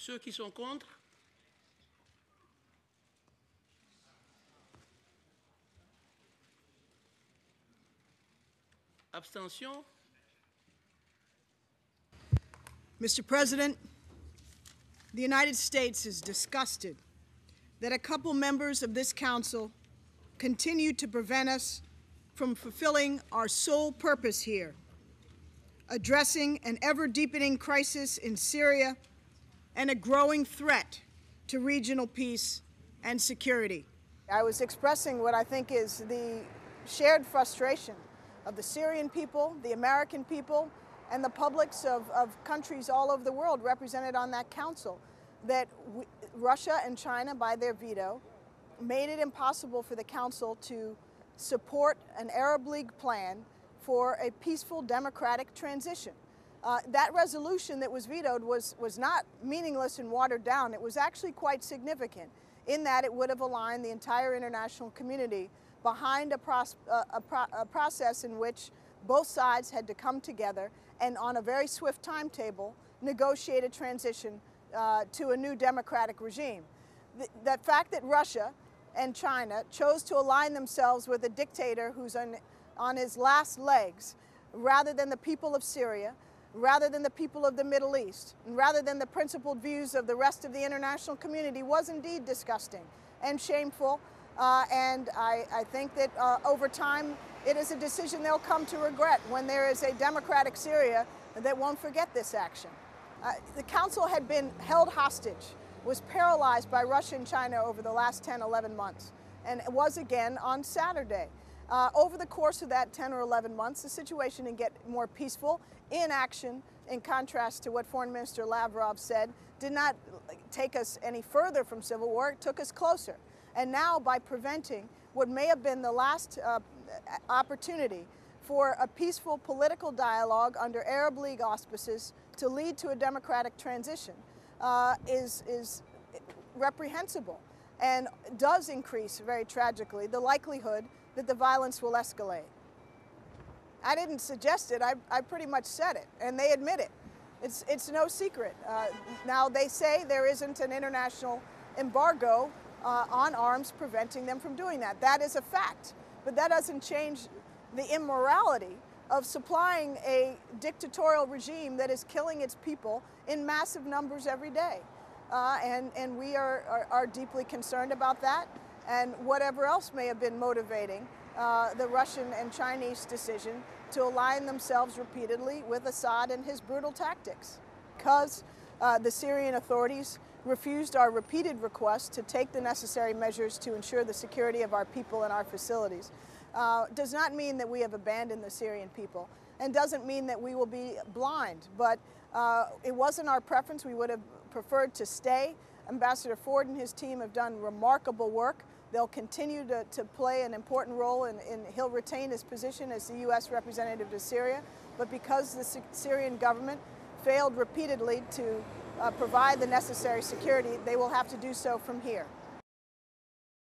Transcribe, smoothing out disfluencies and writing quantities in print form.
Ceux qui sont contre? Abstention? Mr. President, the United States is disgusted that a couple members of this Council continue to prevent us from fulfilling our sole purpose here, addressing an ever-deepening crisis in Syria and a growing threat to regional peace and security. I was expressing what I think is the shared frustration of the Syrian people, the American people, and the publics of countries all over the world represented on that council, that Russia and China, by their veto, made it impossible for the council to support an Arab League plan for a peaceful democratic transition. That resolution that was vetoed was not meaningless and watered down. It was actually quite significant in that it would have aligned the entire international community behind a process in which both sides had to come together and on a very swift timetable negotiate a transition to a new democratic regime. The fact that Russia and China chose to align themselves with a dictator who's on his last legs, rather than the people of Syria, rather than the people of the Middle East, and rather than the principled views of the rest of the international community, was indeed disgusting and shameful. And I think that over time, it is a decision they'll come to regret when there is a democratic Syria that won't forget this action. The Council had been held hostage, was paralyzed by Russia and China over the last 10, 11 months, and it was again on Saturday. Over the course of that 10 or 11 months, the situation didn't get more peaceful. Inaction, in contrast to what Foreign Minister Lavrov said, did not take us any further from civil war, it took us closer. And now, by preventing what may have been the last opportunity for a peaceful political dialogue under Arab League auspices to lead to a democratic transition, is reprehensible and does increase, very tragically, the likelihood that the violence will escalate. I didn't suggest it, I pretty much said it, and they admit it. It's no secret. Now, they say there isn't an international embargo on arms preventing them from doing that. That is a fact, but that doesn't change the immorality of supplying a dictatorial regime that is killing its people in massive numbers every day. And we are deeply concerned about that, and whatever else may have been motivating the Russian and Chinese decision to align themselves repeatedly with Assad and his brutal tactics. Because the Syrian authorities refused our repeated requests to take the necessary measures to ensure the security of our people and our facilities, does not mean that we have abandoned the Syrian people, and doesn't mean that we will be blind. But it wasn't our preference. We would have preferred to stay. Ambassador Ford and his team have done remarkable work. They'll continue to play an important role, and he'll retain his position as the U.S. representative to Syria. But because the Syrian government failed repeatedly to provide the necessary security, they will have to do so from here.